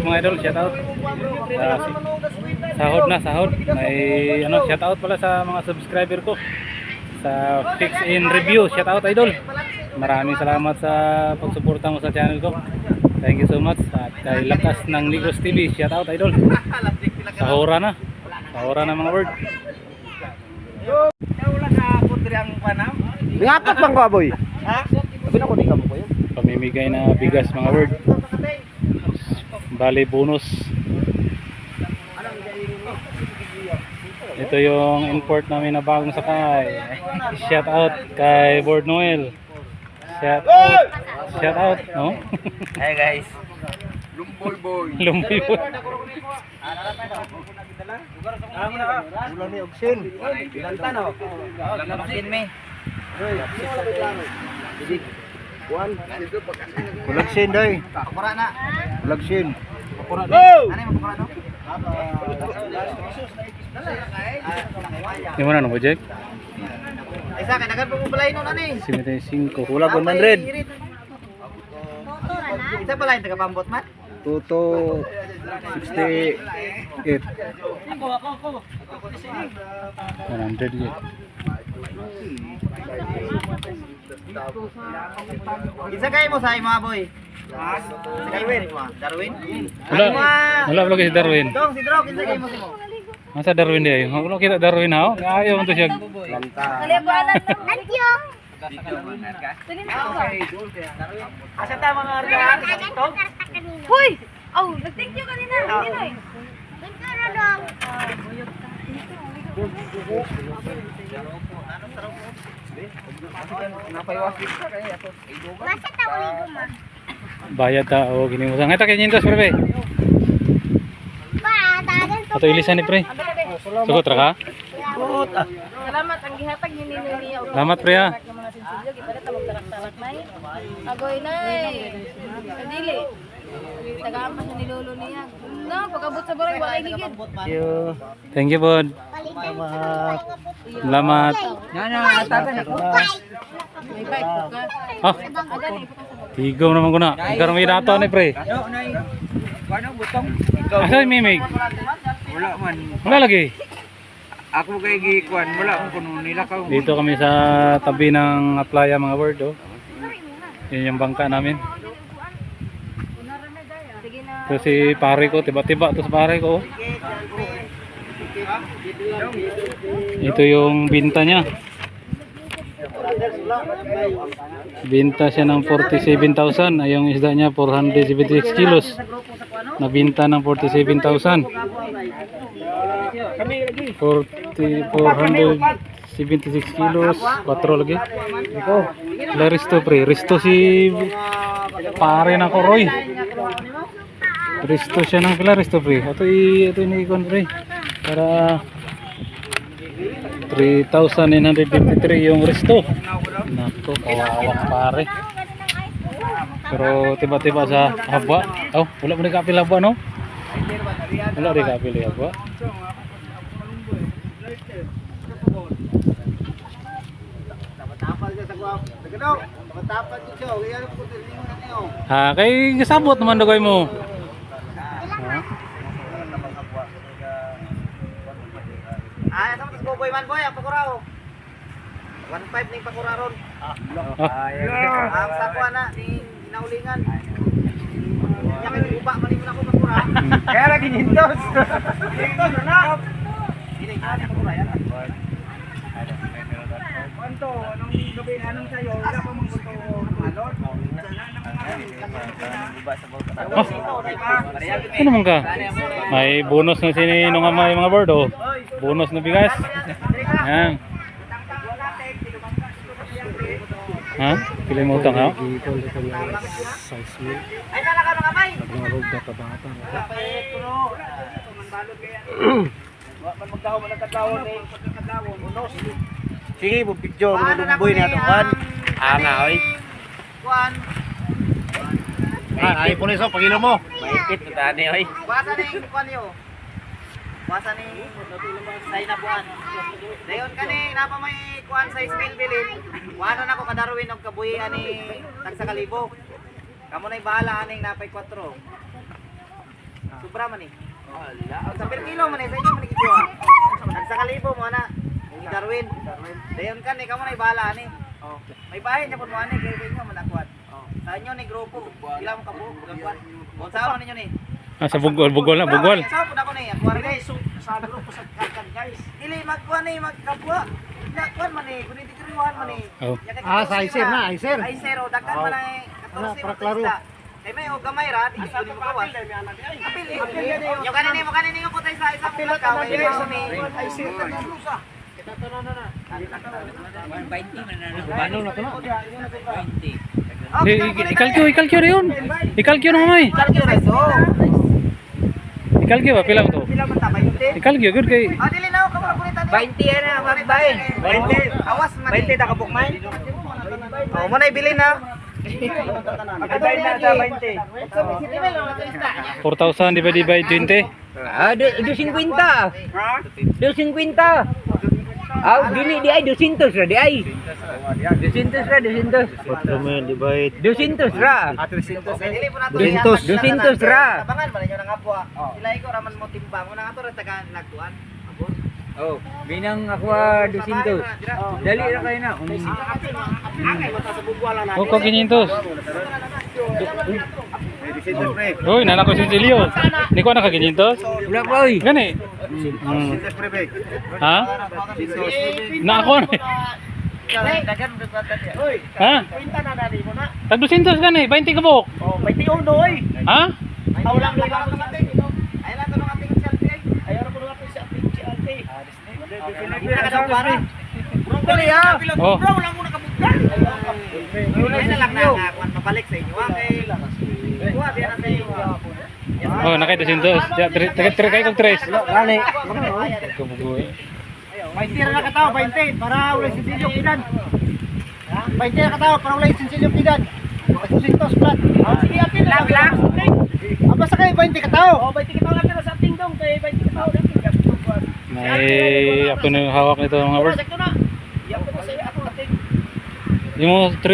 mga idol, shout out. Sahod na, sahod. May ano, shout out pala sa mga subscriber ko sa Fix in Review. Shout out idol. Maraming salamat sa pagsuporta mo sa channel ko. Thank you so much. At kay Lakas ng Ligos TV, shout out idol. Sahura na. Sahura na mga word. Ngapat bang baboy? Ha? Sabi na ko di ka mo ko yun. Pamimigay na bigas mga word. Bali bonus. Ito yung import namin na bagong sakay. Shout out kay Board Noel. Shout out. Shout out, no? Hey guys. Lumboy boy. Lumboy boy. Ulan ni Ogsin. Bilanta no. Ogsin me. Ulagsin day. Pakura na. Ulagsin. Pakura na. Ano mo pakura no? Di mo na no, Jack? Isa kay dagan mo balay no nani. 75. Kulang 100. Isa balay taga pambot man. Tuto 68. 100 yun. Isa kayo mo sa mga boy. Sa Darwin mo, Darwin. Wala lagi si Darwin. Dong si Drog, isa kayo mo si mo. Masa Darwin dia? Wala kita Darwin ha. Ayaw mo to siya. Asa ta mga arga? Hoy! Oh, nag-thank you kanina. Ninoy. Thank you na dong. Masa ta uligo ma? Bayad ta o gini mo. Ngata kay 500 pre. Ba, tagan to. Ato ilisan ni pre. Sugot ra ka? Salamat ang gihatag ni Ninoy niya. Salamat pre ha. Mga sinsilyo gipalit ta magtarak-tarak nay. Agoy nay. Dili. Tagaan pa siya ni lolo niya. No, pagabot sa baray walay higit. Thank you bud. Salamat. May bike ka. Ah, tigaw naman ko na. Karon may dato ni pre. Asa yung mimig? Wala man. Wala lagi. Ako kay gikuan, wala akong kuno nila ka. Dito kami sa tabi ng playa mga word oh. Yun yung bangka namin. Sige na. Ito si pare ko, tiba-tiba ito sa pare ko. Ito yung binta niya. Binta siya ng 47,000. Ay yung isda niya 476 kilos. Nabinta ng 47,000. 476 kilos. 4 lagi. Wala risto pre. Risto si pare na ko Roy. Risto siya ng pila risto pre. Ito ini-ikon pre. Para 3,953 yung risto. Nako, kawawang pare. Pero tiba-tiba sa haba. Oh, wala mo kapil haba no? Wala rin kapil haba. Ha, kay kasabot naman dagay mo. Ah, sa mga boy man boy, ang pakuraw. 1.5 ning pakuraron. Ang sakwa na ni naulingan. Ya kay upa man mo nako pakura. Kaya lagi nintos. Nintos na. Dili ka pakura yan. Kwanto anong gabi anong sayo? Wala pa mong gusto malot. Ano man ka? May bonus na sini nung mga bird oh. Bonus na bigas. Yan. Ha? Pila mo utang ha? Ay kala ka nang amay. Nagmarog na kabata. Kapit puno. Manbalod kaya. Man magtaho man nagkatawon ni pagkakatawon unos. Sige, mo picture mo lumboy na to kan. Ana oy. Kuan. Ay pulis oh, pagilo mo. Maipit na tani oy. Basa ni kuan yo. Basa ni say na buwan. Dayon kani napa may kuan sa skill bilin. Wala na ko kadarwin og kabuhi ani tag sa kalibo. Kamo nay bahala aning napay 4. Sobra man eh. Sa per kilo man eh, sa inyo man ikikuha. Sa kalibo mo na, ni Darwin. Dayon kan, ikaw mo na ibahala ni. May bahay niya po mo ani, kaya inyo manakuan. Sa inyo ni grupo, ilang mo kabuo, bugakuan. O sa ninyo ni. Sa bugol na, bugol. Sa po na ko ni, akuan guys. Sa grupo sa kakan guys. Dili magkuan ni, magkabua. Kuan man eh, kunin titiriwan man eh. Oh. Sa Iser na, Iser. Ay zero, daghan man ay 14 para klaro. Kay may og gamay ra, di ko mo kawas. Apil yo kanin yung putay sa isa pila ka, may iso ni. Ay zero na lusa. Ano na to na? Ikalkyo na yun. Ikalkyo na mamay. Kalkyo ra so. Ikalkyo ba? Pilang to? Pila man ta 20? Ikalkyo, good kay. Dili na ako kulitan. 20 na magbay. 20. Awas man. 20 ta ka bukmay. Oh, mo na ibili na. Agay na sa 20. 4,000 divided by 20. Ah, 250. Ha? 250. Ah, dili di ay 200 ra di ay. 200 ra, 200. 4 men divide. 200 ra. Dili po nato. 200 ra. Tabangan man ninyo nang apwa. Sila ikaw raman mo timbang. Mo nang ato ra taga nagtuan. Oh, binang ako 200. Dali ra kayo na. Oh, kung 500. Uy, nana ko si Silio. Hindi ko naka 500. Wala pa oy. Gani. Ha? Na ako na. Dagan mo ba tadi? Oy, Ha? pinta na dali mo na. Tag 200 gani, 20 kabok. Oh, 21 oy. Ha? Tawlang lang ako ng ating. Ay na to ng ating selfie. Ayaw na ko ng ating selfie. Pila ka daw para. Dali ha. Oh. Bro lang mo nakabugdan. Ay na lang na kwan mabalik sa inyo. Okay. Kuha biya na sa inyo. Oh, nakay 200. Ya, tre kay kog 3. Gani. Kabugoy. May tira na kataw 20 para ulay sinsilyo kidan. 20 na kataw para ulay sinsilyo kidan. 200 plat. Sige apil lang. Aba sa kay 20 kataw. Oh, 20 ka lang pero sa ating dong kay 20 ka lang. May ako na yung hawak nito mga bird. Sakto na. Iyak ko sa ako ating. Di mo 3.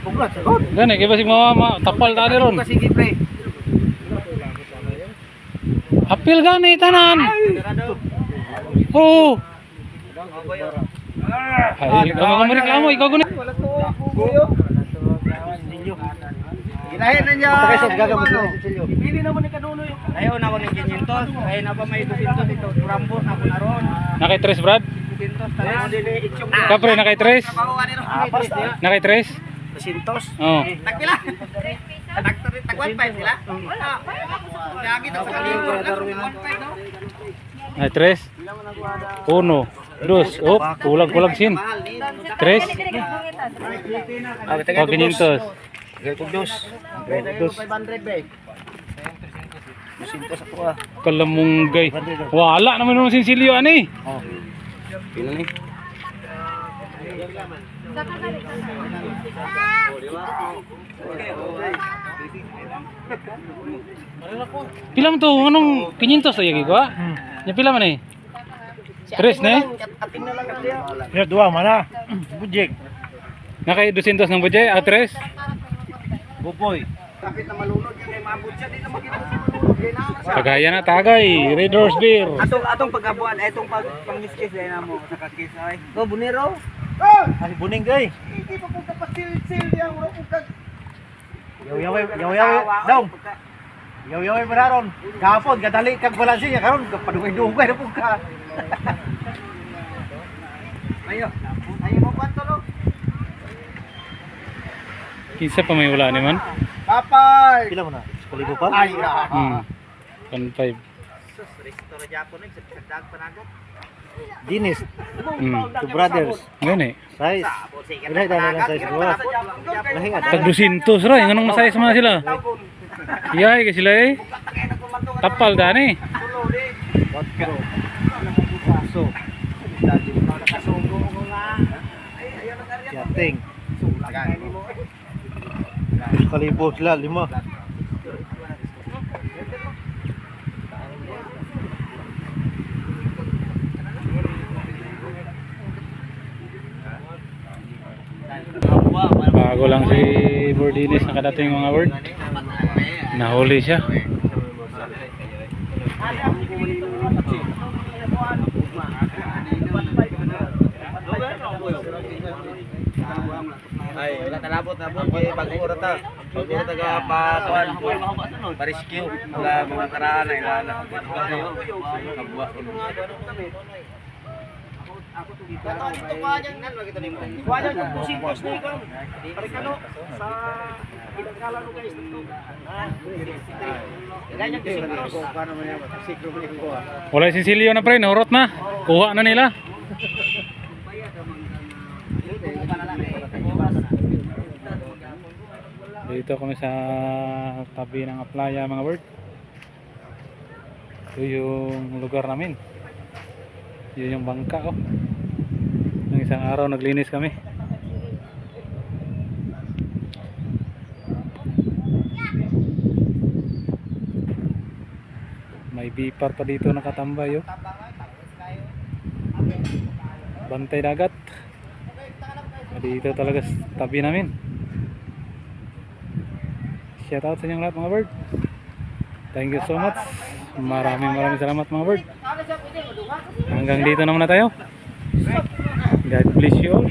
Buglat sa god. Gani, kaya basig mama, tapal tali ron. Sige pre. Apil gani, tanan. Oo. Ay, kamo reklamo, ikaw guni. Wala to kuyo. Ginahin na niya. Tagay sa gagamot na sinsilyo. Pili naman ni kanuno yung. Ayaw na ko ng 500. Ayaw na pa may 200 dito. Turambo na ko na ron. Nakay 3 Brad? 200 tayo dili itchong. Kapre, nakay 3? Kapawa ni ron. Nakay 3? 200. Oo. Tagpila. Tag 1.5 sila. Wala. Gagi ta sa kalibo. 1.5 no. Ay 3? 1, 2, oh, kulang sin. 3? O 500. Dos. 500 ba? Kalamunggay. Wala naman nung sinsilyo ani. Pila mo to? Anong 500 to yagi ko? Nya pila man eh? 3 na eh? Ya dua mana? Bujek. Nakay 200 ng budget, 3? Buboy. Kapit na malunod yun kay maabot siya di na makita. Tagayan na tagay, Raiders Beer. Atong pagkabuan, etong pang-miskis dahil na mo nakakis ay. Go bunero. Asi buning gay. Hindi pa kung kapasil-sil diyan mo kung kag. Yaw daw. Yaw mararon. Kapon gadali kag balansi niya karon padugay-dugay na pug ka. Ayo. Ayo mo kwanto lo. Kinsa pa may wala ni man? Papay. Pila mo na? Kalibo pa? Ay. 1.5. Restore Japon ni sagdag panagot. Dinis. Hmm. Two brothers. Gani. Size. Ilay dala lang size ko. Lahi nga. Tag 200 ra, nganong masaya sa mga sila. Iyay ka sila eh. Tapal dani. Vodka. So. Yating. Kalibo sila 5. Bago lang si Bordinis nakadating mga word. Nahuli siya. Ay, wala talabot kay bago ta. Bago taga pakuan. Pa-rescue wala mga karaan ay lana. Kabwa. Wala yung pusing post na ikaw. Parikano sa ilagala ko guys dito. Ganyan kasi post. Paano mo yan? Sikro mo ko. Wala sinsilyo na pre, nahurot na. Kuha na nila. Dito kami sa tabi ng playa mga bird. Ito yung lugar namin. Yun yung bangka oh. Nang isang araw naglinis kami. May bipar pa dito nakatambay oh. Bantay dagat. Dito talaga sa tabi namin. Shout out sa inyong lahat mga bird. Thank you so much. Maraming salamat mga bird. Hanggang dito naman na tayo. God bless you all.